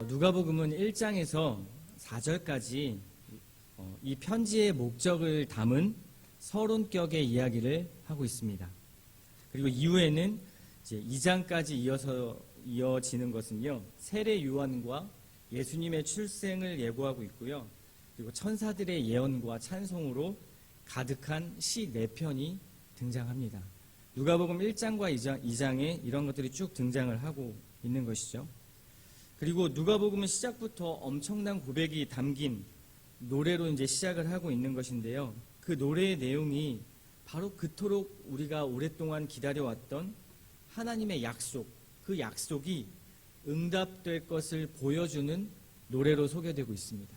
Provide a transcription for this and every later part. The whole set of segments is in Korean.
누가복음은 1장에서 4절까지 이 편지의 목적을 담은 서론격의 이야기를 하고 있습니다. 그리고 이후에는 이제 2장까지 이어지는 것은요, 세례 요한과 예수님의 출생을 예고하고 있고요. 그리고 천사들의 예언과 찬송으로 가득한 시 4편이 등장합니다. 누가복음 1장과 2장에 이런 것들이 쭉 등장을 하고 있는 것이죠. 그리고 누가복음은 시작부터 엄청난 고백이 담긴 노래로 이제 시작을 하고 있는 것인데요. 그 노래의 내용이 바로 그토록 우리가 오랫동안 기다려왔던 하나님의 약속, 그 약속이 응답될 것을 보여주는 노래로 소개되고 있습니다.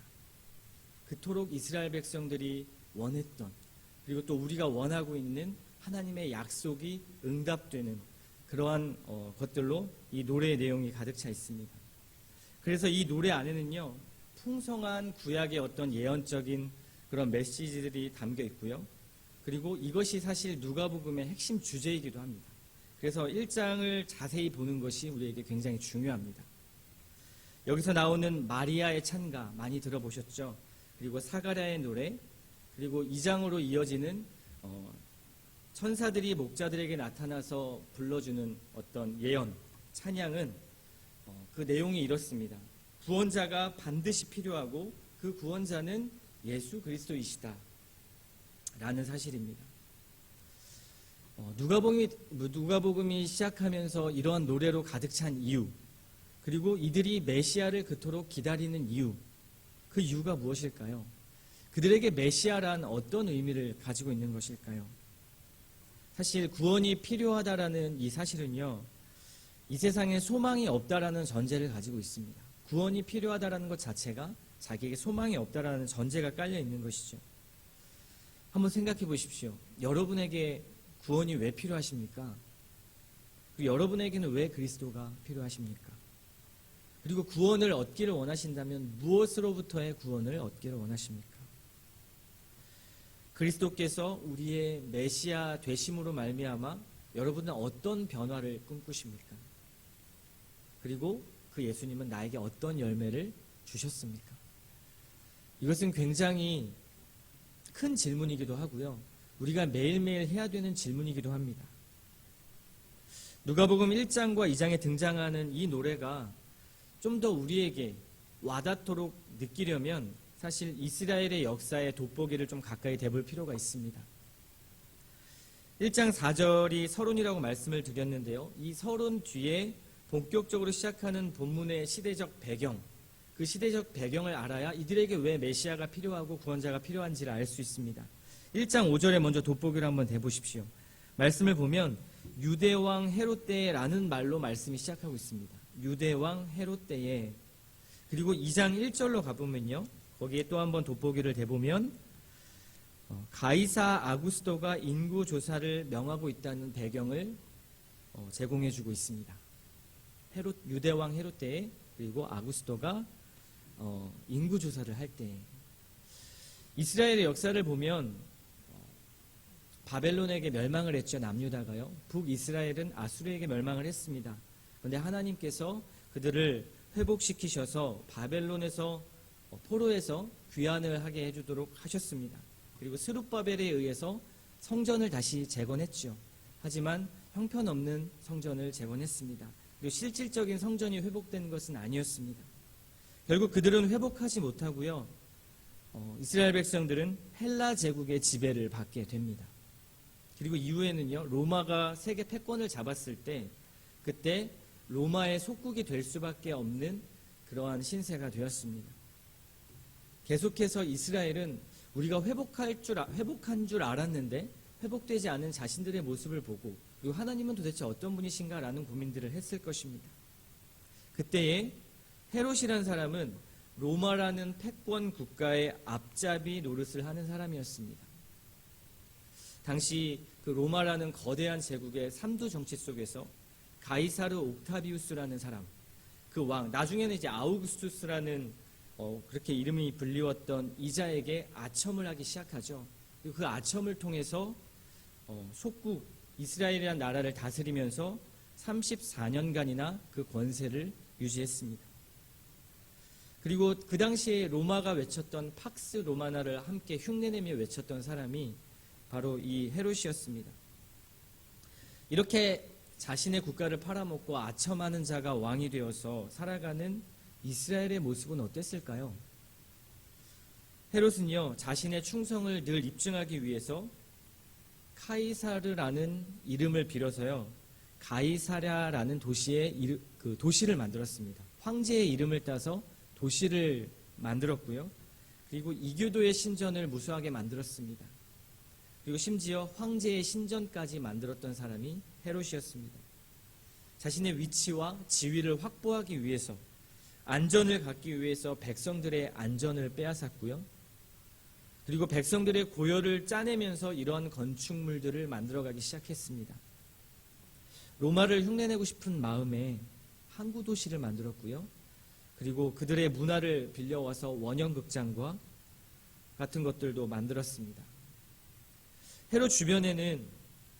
그토록 이스라엘 백성들이 원했던, 그리고 또 우리가 원하고 있는 하나님의 약속이 응답되는 그러한 것들로 이 노래의 내용이 가득 차 있습니다. 그래서 이 노래 안에는요, 풍성한 구약의 어떤 예언적인 그런 메시지들이 담겨 있고요. 그리고 이것이 사실 누가복음의 핵심 주제이기도 합니다. 그래서 1장을 자세히 보는 것이 우리에게 굉장히 중요합니다. 여기서 나오는 마리아의 찬가 많이 들어보셨죠? 그리고 사가랴의 노래, 그리고 2장으로 이어지는 천사들이 목자들에게 나타나서 불러주는 어떤 예언, 찬양은 그 내용이 이렇습니다. 구원자가 반드시 필요하고 그 구원자는 예수 그리스도이시다 라는 사실입니다. 누가복음이 시작하면서 이러한 노래로 가득 찬 이유, 그리고 이들이 메시아를 그토록 기다리는 이유, 그 이유가 무엇일까요? 그들에게 메시아란 어떤 의미를 가지고 있는 것일까요? 사실 구원이 필요하다라는 이 사실은요, 이 세상에 소망이 없다라는 전제를 가지고 있습니다. 구원이 필요하다라는 것 자체가 자기에게 소망이 없다라는 전제가 깔려 있는 것이죠. 한번 생각해 보십시오. 여러분에게 구원이 왜 필요하십니까? 그리고 여러분에게는 왜 그리스도가 필요하십니까? 그리고 구원을 얻기를 원하신다면 무엇으로부터의 구원을 얻기를 원하십니까? 그리스도께서 우리의 메시아 되심으로 말미암아 여러분은 어떤 변화를 꿈꾸십니까? 그리고 그 예수님은 나에게 어떤 열매를 주셨습니까? 이것은 굉장히 큰 질문이기도 하고요. 우리가 매일매일 해야 되는 질문이기도 합니다. 누가복음 1장과 2장에 등장하는 이 노래가 좀 더 우리에게 와닿도록 느끼려면 사실 이스라엘의 역사의 돋보기를 좀 가까이 대볼 필요가 있습니다. 1장 4절이 서론이라고 말씀을 드렸는데요. 이 서론 뒤에 본격적으로 시작하는 본문의 시대적 배경, 그 시대적 배경을 알아야 이들에게 왜 메시아가 필요하고 구원자가 필요한지를 알 수 있습니다. 1장 5절에 먼저 돋보기를 한번 대보십시오. 말씀을 보면 유대왕 헤롯 때라는 말로 말씀이 시작하고 있습니다. 유대왕 헤롯 때에. 그리고 2장 1절로 가보면요, 거기에 또 한번 돋보기를 대보면 가이사 아구스토가 인구 조사를 명하고 있다는 배경을 제공해주고 있습니다. 유대왕 헤롯 때에, 그리고 아구스토가 인구 조사를 할 때, 이스라엘의 역사를 보면 바벨론에게 멸망을 했죠. 남유다가요. 북이스라엘은 아수르에게 멸망을 했습니다. 그런데 하나님께서 그들을 회복시키셔서 바벨론에서 포로에서 귀환을 하게 해주도록 하셨습니다. 그리고 스룹바벨에 의해서 성전을 다시 재건했죠. 하지만 형편없는 성전을 재건했습니다. 그리고 실질적인 성전이 회복된 것은 아니었습니다. 결국 그들은 회복하지 못하고요, 이스라엘 백성들은 헬라 제국의 지배를 받게 됩니다. 그리고 이후에는요, 로마가 세계 패권을 잡았을 때, 그때 로마의 속국이 될 수밖에 없는 그러한 신세가 되었습니다. 계속해서 이스라엘은 우리가 회복한 줄 알았는데 회복되지 않은 자신들의 모습을 보고, 그리고 하나님은 도대체 어떤 분이신가라는 고민들을 했을 것입니다. 그때에 헤롯이라는 사람은 로마라는 패권 국가의 앞잡이 노릇을 하는 사람이었습니다. 당시 그 로마라는 거대한 제국의 삼두 정치 속에서 가이사르 옥타비우스라는 사람, 그 왕, 나중에는 이제 아우구스투스라는 그렇게 이름이 불리웠던 이자에게 아첨을 하기 시작하죠. 그리고 그 아첨을 통해서 속국 이스라엘이라는 나라를 다스리면서 34년간이나 그 권세를 유지했습니다. 그리고 그 당시에 로마가 외쳤던 팍스 로마나를 함께 흉내내며 외쳤던 사람이 바로 이 헤롯이었습니다. 이렇게 자신의 국가를 팔아먹고 아첨하는 자가 왕이 되어서 살아가는 이스라엘의 모습은 어땠을까요? 헤롯은요, 자신의 충성을 늘 입증하기 위해서 카이사르라는 이름을 빌어서요, 가이사랴라는 도시를 만들었습니다. 황제의 이름을 따서 도시를 만들었고요. 그리고 이교도의 신전을 무수하게 만들었습니다. 그리고 심지어 황제의 신전까지 만들었던 사람이 헤롯이었습니다. 자신의 위치와 지위를 확보하기 위해서, 안전을 갖기 위해서 백성들의 안전을 빼앗았고요. 그리고 백성들의 고열을 짜내면서 이러한 건축물들을 만들어가기 시작했습니다. 로마를 흉내내고 싶은 마음에 항구 도시를 만들었고요. 그리고 그들의 문화를 빌려와서 원형극장과 같은 것들도 만들었습니다. 헤롯 주변에는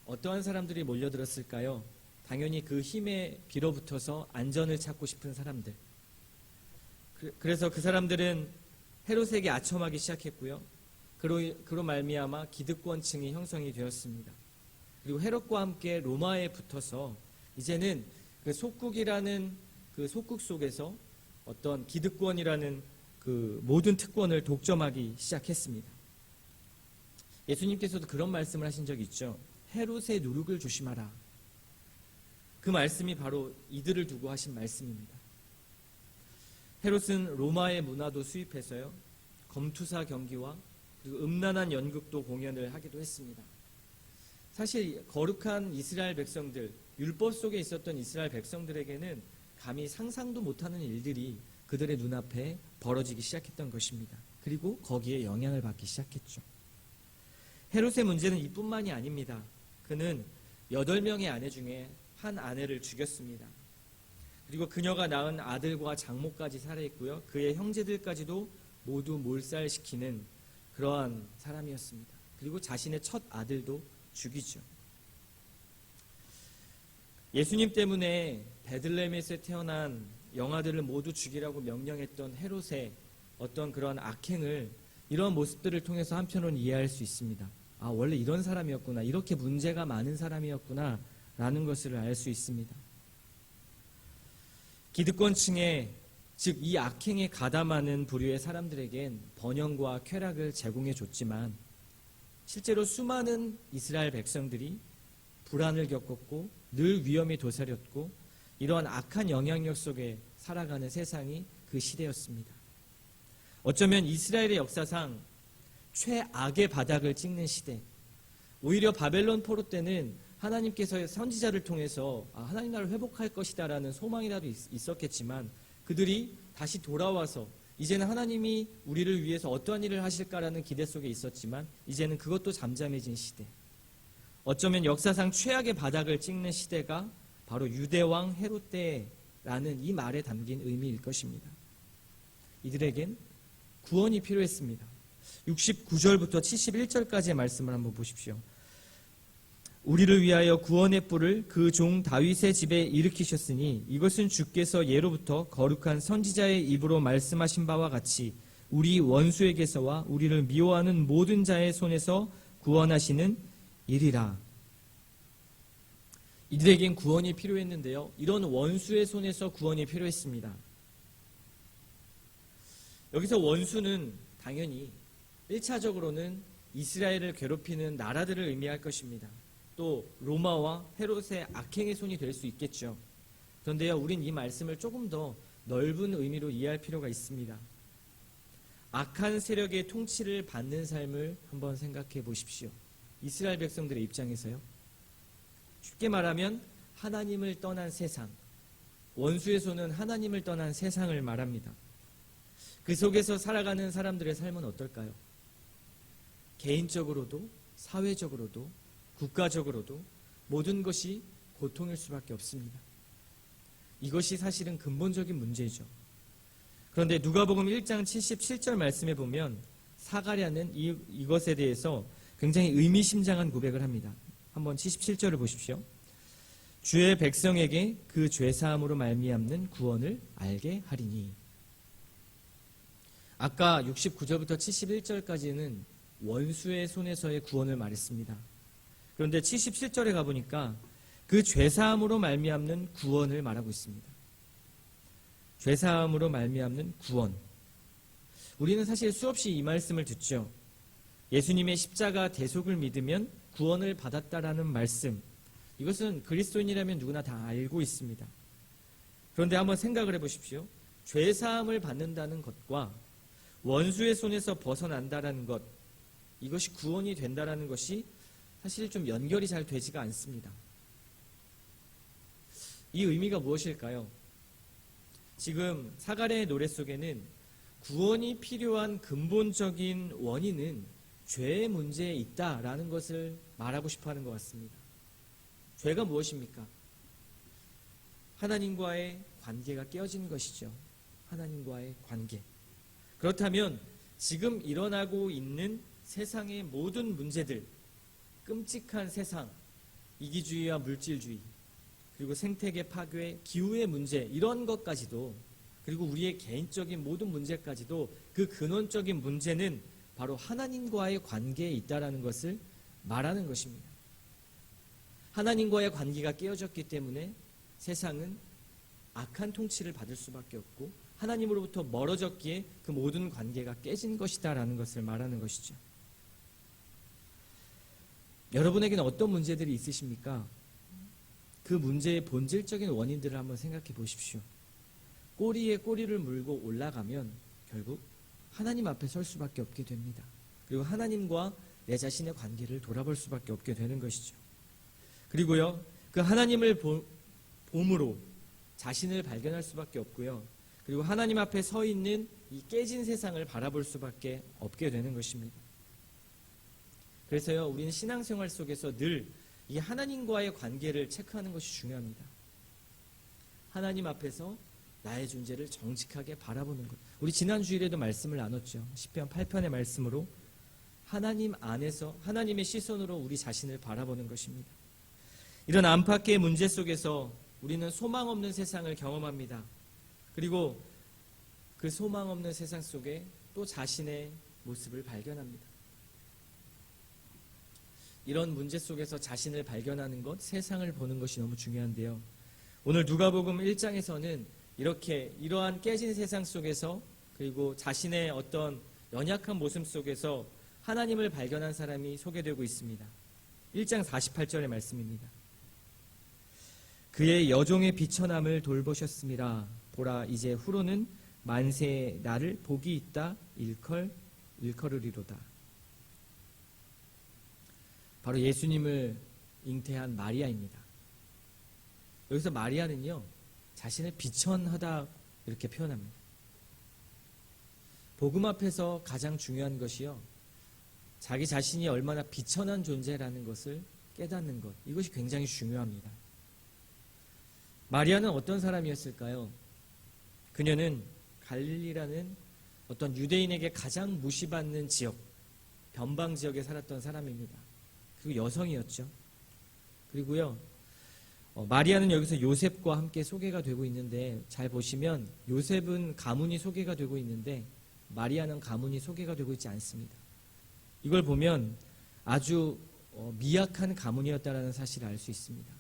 어떠한 사람들이 몰려들었을까요? 당연히 그 힘에 빌어붙어서 안전을 찾고 싶은 사람들. 그래서 그 사람들은 헤롯에게 아첨하기 시작했고요. 그로 말미암아 기득권층이 형성이 되었습니다. 그리고 헤롯과 함께 로마에 붙어서 이제는 그 속국이라는 그 속국 속에서 어떤 기득권이라는 그 모든 특권을 독점하기 시작했습니다. 예수님께서도 그런 말씀을 하신 적이 있죠. 헤롯의 누룩을 조심하라. 그 말씀이 바로 이들을 두고 하신 말씀입니다. 헤롯은 로마의 문화도 수입해서요, 검투사 경기와 그리고 음란한 연극도 공연을 하기도 했습니다. 사실 거룩한 이스라엘 백성들, 율법 속에 있었던 이스라엘 백성들에게는 감히 상상도 못하는 일들이 그들의 눈앞에 벌어지기 시작했던 것입니다. 그리고 거기에 영향을 받기 시작했죠. 헤롯의 문제는 이뿐만이 아닙니다. 그는 8명의 아내 중에 한 아내를 죽였습니다. 그리고 그녀가 낳은 아들과 장모까지 살해했고요. 그의 형제들까지도 모두 몰살시키는 그러한 사람이었습니다. 그리고 자신의 첫 아들도 죽이죠. 예수님 때문에 베들레헴에서 태어난 영아들을 모두 죽이라고 명령했던 헤롯의 어떤 그런 악행을, 이런 모습들을 통해서 한편으로는 이해할 수 있습니다. 아, 원래 이런 사람이었구나, 이렇게 문제가 많은 사람이었구나 라는 것을 알 수 있습니다. 기득권층에, 즉 이 악행에 가담하는 부류의 사람들에겐 번영과 쾌락을 제공해 줬지만 실제로 수많은 이스라엘 백성들이 불안을 겪었고 늘 위험에 도사렸고 이러한 악한 영향력 속에 살아가는 세상이 그 시대였습니다. 어쩌면 이스라엘의 역사상 최악의 바닥을 찍는 시대, 오히려 바벨론 포로 때는 하나님께서 선지자를 통해서 하나님 나라를 회복할 것이다 라는 소망이라도 있었겠지만 그들이 다시 돌아와서 이제는 하나님이 우리를 위해서 어떠한 일을 하실까라는 기대 속에 있었지만 이제는 그것도 잠잠해진 시대, 어쩌면 역사상 최악의 바닥을 찍는 시대가 바로 유대왕 헤롯 때라는 이 말에 담긴 의미일 것입니다. 이들에겐 구원이 필요했습니다. 69절부터 71절까지의 말씀을 한번 보십시오. 우리를 위하여 구원의 뿔을 그 종 다윗의 집에 일으키셨으니 이것은 주께서 예로부터 거룩한 선지자의 입으로 말씀하신 바와 같이 우리 원수에게서와 우리를 미워하는 모든 자의 손에서 구원하시는 일이라. 이들에겐 구원이 필요했는데요, 이런 원수의 손에서 구원이 필요했습니다. 여기서 원수는 당연히 1차적으로는 이스라엘을 괴롭히는 나라들을 의미할 것입니다. 또 로마와 헤롯의 악행의 손이 될 수 있겠죠. 그런데요, 우린 이 말씀을 조금 더 넓은 의미로 이해할 필요가 있습니다. 악한 세력의 통치를 받는 삶을 한번 생각해 보십시오. 이스라엘 백성들의 입장에서요. 쉽게 말하면 하나님을 떠난 세상, 원수의 손은 하나님을 떠난 세상을 말합니다. 그 속에서 살아가는 사람들의 삶은 어떨까요? 개인적으로도 사회적으로도 국가적으로도 모든 것이 고통일 수밖에 없습니다. 이것이 사실은 근본적인 문제죠. 그런데 누가복음 1장 77절 말씀에 보면 사가랴는 이것에 대해서 굉장히 의미심장한 고백을 합니다. 한번 77절을 보십시오. 주의 백성에게 그 죄사함으로 말미암는 구원을 알게 하리니. 아까 69절부터 71절까지는 원수의 손에서의 구원을 말했습니다. 그런데 77절에 가보니까 그 죄사함으로 말미암는 구원을 말하고 있습니다. 죄사함으로 말미암는 구원. 우리는 사실 수없이 이 말씀을 듣죠. 예수님의 십자가 대속을 믿으면 구원을 받았다라는 말씀. 이것은 그리스도인이라면 누구나 다 알고 있습니다. 그런데 한번 생각을 해보십시오. 죄사함을 받는다는 것과 원수의 손에서 벗어난다라는 것, 이것이 구원이 된다라는 것이 사실 좀 연결이 잘 되지가 않습니다. 이 의미가 무엇일까요? 지금 사가랴의 노래 속에는 구원이 필요한 근본적인 원인은 죄의 문제에 있다라는 것을 말하고 싶어 하는 것 같습니다. 죄가 무엇입니까? 하나님과의 관계가 깨어진 것이죠. 하나님과의 관계. 그렇다면 지금 일어나고 있는 세상의 모든 문제들, 끔찍한 세상, 이기주의와 물질주의, 그리고 생태계 파괴, 기후의 문제, 이런 것까지도, 그리고 우리의 개인적인 모든 문제까지도 그 근원적인 문제는 바로 하나님과의 관계에 있다라는 것을 말하는 것입니다. 하나님과의 관계가 깨어졌기 때문에 세상은 악한 통치를 받을 수밖에 없고 하나님으로부터 멀어졌기에 그 모든 관계가 깨진 것이다라는 것을 말하는 것이죠. 여러분에게는 어떤 문제들이 있으십니까? 그 문제의 본질적인 원인들을 한번 생각해 보십시오. 꼬리에 꼬리를 물고 올라가면 결국 하나님 앞에 설 수밖에 없게 됩니다. 그리고 하나님과 내 자신의 관계를 돌아볼 수밖에 없게 되는 것이죠. 그리고요, 그 하나님을 봄으로 자신을 발견할 수밖에 없고요. 그리고 하나님 앞에 서 있는 이 깨진 세상을 바라볼 수밖에 없게 되는 것입니다. 그래서요, 우리는 신앙생활 속에서 늘 이 하나님과의 관계를 체크하는 것이 중요합니다. 하나님 앞에서 나의 존재를 정직하게 바라보는 것. 우리 지난 주일에도 말씀을 나눴죠. 시편 8편의 말씀으로 하나님 안에서 하나님의 시선으로 우리 자신을 바라보는 것입니다. 이런 안팎의 문제 속에서 우리는 소망 없는 세상을 경험합니다. 그리고 그 소망 없는 세상 속에 또 자신의 모습을 발견합니다. 이런 문제 속에서 자신을 발견하는 것, 세상을 보는 것이 너무 중요한데요. 오늘 누가복음 1장에서는 이러한 깨진 세상 속에서 그리고 자신의 어떤 연약한 모습 속에서 하나님을 발견한 사람이 소개되고 있습니다. 1장 48절의 말씀입니다. 그의 여종의 비천함을 돌보셨습니다. 보라, 이제 후로는 만세에 나를 복이 있다 일컬으리로다. 바로 예수님을 잉태한 마리아입니다. 여기서 마리아는요, 자신을 비천하다 이렇게 표현합니다. 복음 앞에서 가장 중요한 것이요, 자기 자신이 얼마나 비천한 존재라는 것을 깨닫는 것, 이것이 굉장히 중요합니다. 마리아는 어떤 사람이었을까요? 그녀는 갈릴리라는 어떤 유대인에게 가장 무시받는 지역, 변방 지역에 살았던 사람입니다. 그리고 여성이었죠. 그리고요, 마리아는 여기서 요셉과 함께 소개가 되고 있는데, 잘 보시면 요셉은 가문이 소개가 되고 있는데 마리아는 가문이 소개가 되고 있지 않습니다. 이걸 보면 아주 미약한 가문이었다는 사실을 알 수 있습니다.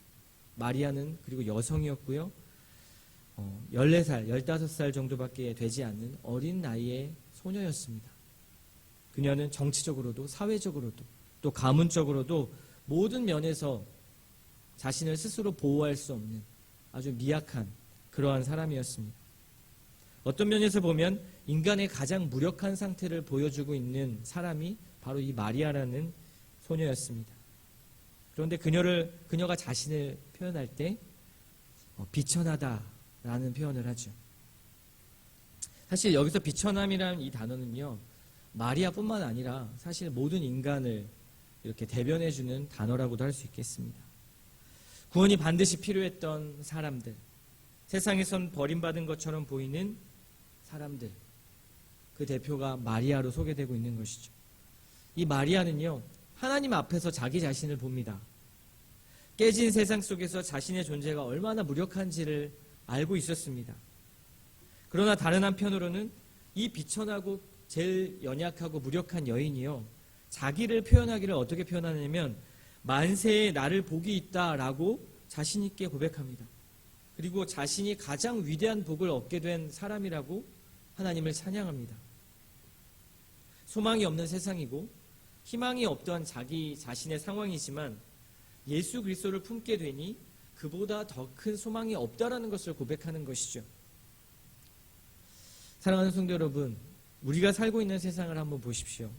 마리아는 그리고 여성이었고요, 14살, 15살 정도밖에 되지 않는 어린 나이의 소녀였습니다. 그녀는 정치적으로도 사회적으로도 또 가문적으로도 모든 면에서 자신을 스스로 보호할 수 없는 아주 미약한 그러한 사람이었습니다. 어떤 면에서 보면 인간의 가장 무력한 상태를 보여주고 있는 사람이 바로 이 마리아라는 소녀였습니다. 그런데 그녀가 자신을 표현할 때 비천하다라는 표현을 하죠. 사실 여기서 비천함이라는 이 단어는요, 마리아뿐만 아니라 사실 모든 인간을 이렇게 대변해주는 단어라고도 할 수 있겠습니다. 구원이 반드시 필요했던 사람들, 세상에선 버림받은 것처럼 보이는 사람들, 그 대표가 마리아로 소개되고 있는 것이죠. 이 마리아는요, 하나님 앞에서 자기 자신을 봅니다. 깨진 세상 속에서 자신의 존재가 얼마나 무력한지를 알고 있었습니다. 그러나 다른 한편으로는 이 비천하고 제일 연약하고 무력한 여인이요, 자기를 표현하기를 어떻게 표현하냐면 만세에 나를 복이 있다라고 자신 있게 고백합니다. 그리고 자신이 가장 위대한 복을 얻게 된 사람이라고 하나님을 찬양합니다. 소망이 없는 세상이고 희망이 없던 자기 자신의 상황이지만 예수 그리스도를 품게 되니 그보다 더 큰 소망이 없다라는 것을 고백하는 것이죠. 사랑하는 성도 여러분, 우리가 살고 있는 세상을 한번 보십시오.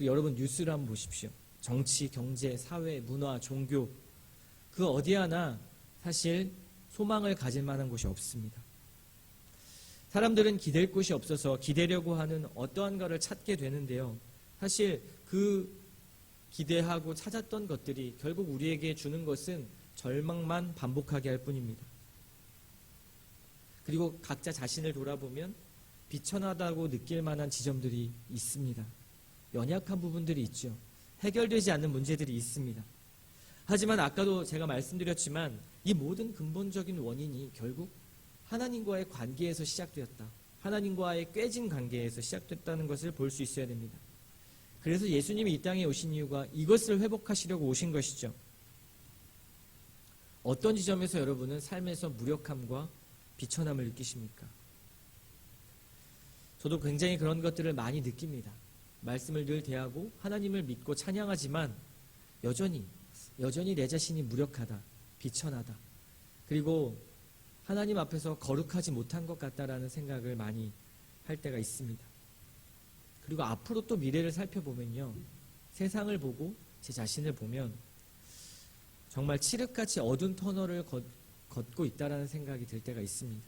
여러분 뉴스를 한번 보십시오. 정치, 경제, 사회, 문화, 종교, 그 어디 하나 사실 소망을 가질 만한 곳이 없습니다. 사람들은 기댈 곳이 없어서 기대려고 하는 어떠한가를 찾게 되는데요, 사실 그 기대하고 찾았던 것들이 결국 우리에게 주는 것은 절망만 반복하게 할 뿐입니다. 그리고 각자 자신을 돌아보면 비천하다고 느낄 만한 지점들이 있습니다. 연약한 부분들이 있죠. 해결되지 않는 문제들이 있습니다. 하지만 아까도 제가 말씀드렸지만 이 모든 근본적인 원인이 결국 하나님과의 관계에서 시작되었다. 하나님과의 꿰진 관계에서 시작됐다는 것을 볼 수 있어야 됩니다. 그래서 예수님이 이 땅에 오신 이유가 이것을 회복하시려고 오신 것이죠. 어떤 지점에서 여러분은 삶에서 무력함과 비천함을 느끼십니까? 저도 굉장히 그런 것들을 많이 느낍니다. 말씀을 늘 대하고 하나님을 믿고 찬양하지만 여전히 내 자신이 무력하다, 비천하다, 그리고 하나님 앞에서 거룩하지 못한 것 같다라는 생각을 많이 할 때가 있습니다. 그리고 앞으로 또 미래를 살펴보면요, 세상을 보고 제 자신을 보면 정말 칠흑같이 어두운 터널을 걷고 있다라는 생각이 들 때가 있습니다.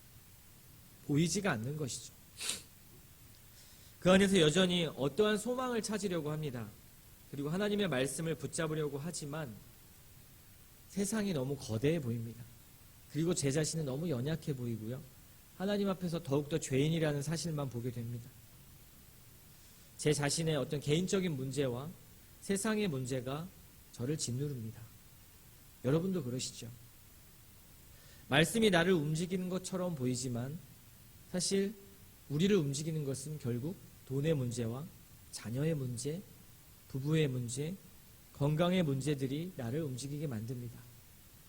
보이지가 않는 것이죠. 그 안에서 여전히 어떠한 소망을 찾으려고 합니다. 그리고 하나님의 말씀을 붙잡으려고 하지만 세상이 너무 거대해 보입니다. 그리고 제 자신은 너무 연약해 보이고요, 하나님 앞에서 더욱더 죄인이라는 사실만 보게 됩니다. 제 자신의 어떤 개인적인 문제와 세상의 문제가 저를 짓누릅니다. 여러분도 그러시죠? 말씀이 나를 움직이는 것처럼 보이지만 사실 우리를 움직이는 것은 결국 돈의 문제와 자녀의 문제, 부부의 문제, 건강의 문제들이 나를 움직이게 만듭니다.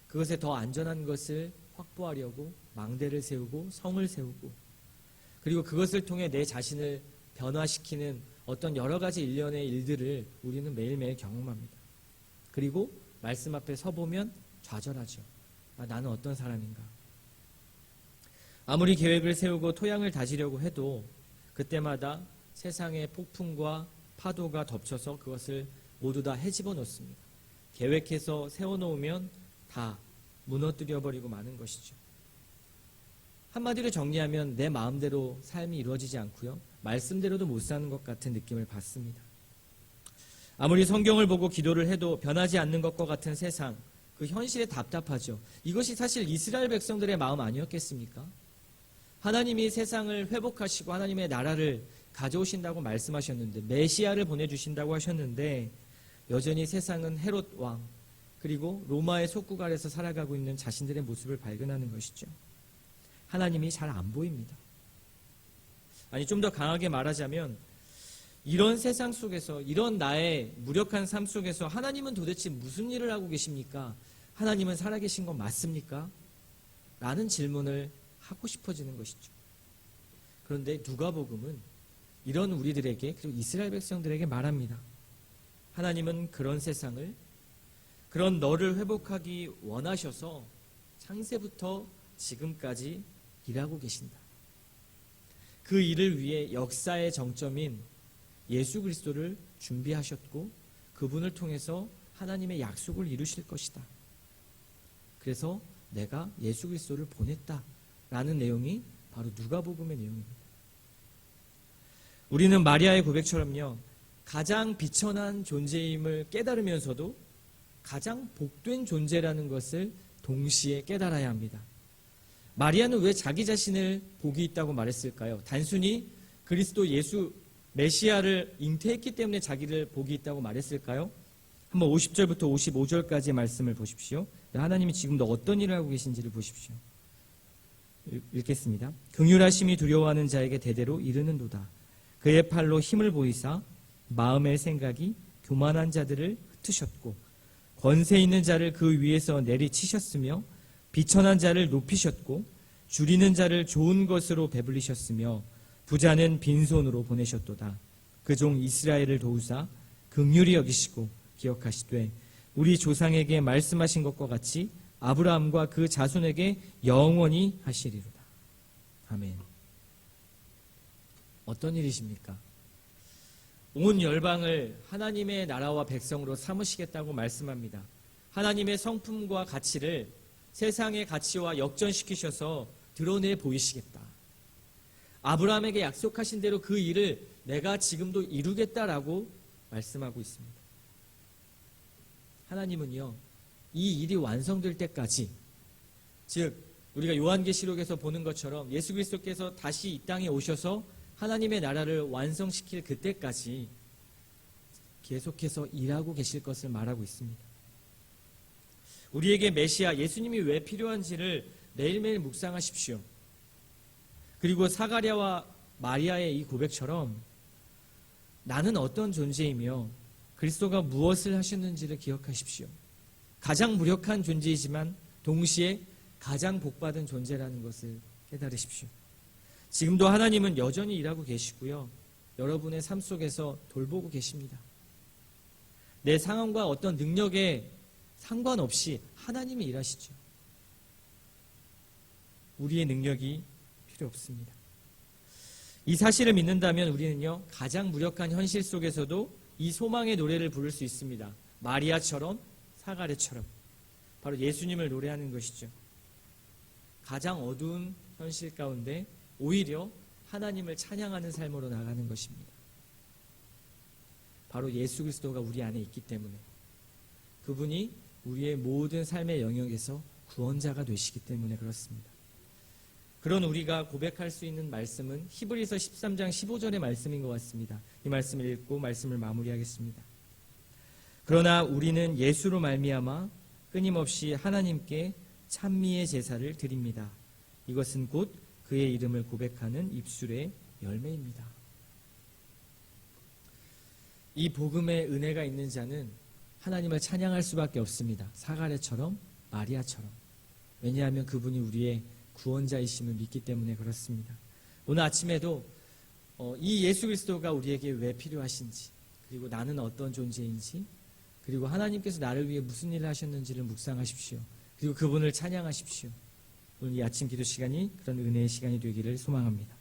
그것에 더 안전한 것을 확보하려고 망대를 세우고 성을 세우고, 그리고 그것을 통해 내 자신을 변화시키는 어떤 여러 가지 일련의 일들을 우리는 매일매일 경험합니다. 그리고 말씀 앞에 서보면 좌절하죠. 나는 어떤 사람인가? 아무리 계획을 세우고 토양을 다지려고 해도 그때마다 세상의 폭풍과 파도가 덮쳐서 그것을 모두 다 헤집어 놓습니다. 계획해서 세워놓으면 다 무너뜨려버리고 마는 것이죠. 한마디로 정리하면 내 마음대로 삶이 이루어지지 않고요, 말씀대로도 못 사는 것 같은 느낌을 받습니다. 아무리 성경을 보고 기도를 해도 변하지 않는 것과 같은 세상, 그 현실에 답답하죠. 이것이 사실 이스라엘 백성들의 마음 아니었겠습니까? 하나님이 세상을 회복하시고 하나님의 나라를 가져오신다고 말씀하셨는데, 메시아를 보내주신다고 하셨는데 여전히 세상은 헤롯 왕 그리고 로마의 속국 아래서 살아가고 있는 자신들의 모습을 발견하는 것이죠. 하나님이 잘 안 보입니다. 아니, 좀 더 강하게 말하자면 이런 세상 속에서, 이런 나의 무력한 삶 속에서 하나님은 도대체 무슨 일을 하고 계십니까? 하나님은 살아계신 건 맞습니까? 라는 질문을 하고 싶어지는 것이죠. 그런데 누가복음은 이런 우리들에게, 그리고 이스라엘 백성들에게 말합니다. 하나님은 그런 세상을, 그런 너를 회복하기 원하셔서 창세부터 지금까지 일하고 계신다. 그 일을 위해 역사의 정점인 예수 그리스도를 준비하셨고 그분을 통해서 하나님의 약속을 이루실 것이다. 그래서 내가 예수 그리스도를 보냈다라는 내용이 바로 누가복음의 내용입니다. 우리는 마리아의 고백처럼요, 가장 비천한 존재임을 깨달으면서도 가장 복된 존재라는 것을 동시에 깨달아야 합니다. 마리아는 왜 자기 자신을 복이 있다고 말했을까요? 단순히 그리스도 예수 메시아를 잉태했기 때문에 자기를 복이 있다고 말했을까요? 한번 50절부터 55절까지의 말씀을 보십시오. 하나님이 지금도 어떤 일을 하고 계신지를 보십시오. 읽겠습니다. 긍휼하심이 두려워하는 자에게 대대로 이르는도다. 그의 팔로 힘을 보이사 마음의 생각이 교만한 자들을 흩으셨고 권세 있는 자를 그 위에서 내리치셨으며 비천한 자를 높이셨고 줄이는 자를 좋은 것으로 배불리셨으며 부자는 빈손으로 보내셨도다. 그 종 이스라엘을 도우사 긍휼히 여기시고 기억하시되 우리 조상에게 말씀하신 것과 같이 아브라함과 그 자손에게 영원히 하시리로다. 아멘. 어떤 일이십니까? 온 열방을 하나님의 나라와 백성으로 삼으시겠다고 말씀합니다. 하나님의 성품과 가치를 세상의 가치와 역전시키셔서 드러내 보이시겠다. 아브라함에게 약속하신 대로 그 일을 내가 지금도 이루겠다라고 말씀하고 있습니다. 하나님은요, 이 일이 완성될 때까지, 즉 우리가 요한계시록에서 보는 것처럼 예수 그리스도께서 다시 이 땅에 오셔서 하나님의 나라를 완성시킬 그때까지 계속해서 일하고 계실 것을 말하고 있습니다. 우리에게 메시아 예수님이 왜 필요한지를 매일매일 묵상하십시오. 그리고 사가랴와 마리아의 이 고백처럼 나는 어떤 존재이며 그리스도가 무엇을 하셨는지를 기억하십시오. 가장 무력한 존재이지만 동시에 가장 복받은 존재라는 것을 깨달으십시오. 지금도 하나님은 여전히 일하고 계시고요. 여러분의 삶 속에서 돌보고 계십니다. 내 상황과 어떤 능력에 상관없이 하나님이 일하시죠. 우리의 능력이 필요 없습니다. 이 사실을 믿는다면 우리는요, 가장 무력한 현실 속에서도 이 소망의 노래를 부를 수 있습니다. 마리아처럼, 사가랴처럼. 바로 예수님을 노래하는 것이죠. 가장 어두운 현실 가운데 오히려 하나님을 찬양하는 삶으로 나가는 것입니다. 바로 예수 그리스도가 우리 안에 있기 때문에, 그분이 우리의 모든 삶의 영역에서 구원자가 되시기 때문에 그렇습니다. 그런 우리가 고백할 수 있는 말씀은 히브리서 13장 15절의 말씀인 것 같습니다. 이 말씀을 읽고 말씀을 마무리하겠습니다. 그러나 우리는 예수로 말미암아 끊임없이 하나님께 찬미의 제사를 드립니다. 이것은 곧 그의 이름을 고백하는 입술의 열매입니다. 이 복음의 은혜가 있는 자는 하나님을 찬양할 수밖에 없습니다. 사가랴처럼, 마리아처럼. 왜냐하면 그분이 우리의 구원자이심을 믿기 때문에 그렇습니다. 오늘 아침에도 이 예수 그리스도가 우리에게 왜 필요하신지, 그리고 나는 어떤 존재인지, 그리고 하나님께서 나를 위해 무슨 일을 하셨는지를 묵상하십시오. 그리고 그분을 찬양하십시오. 오늘 이 아침 기도 시간이 그런 은혜의 시간이 되기를 소망합니다.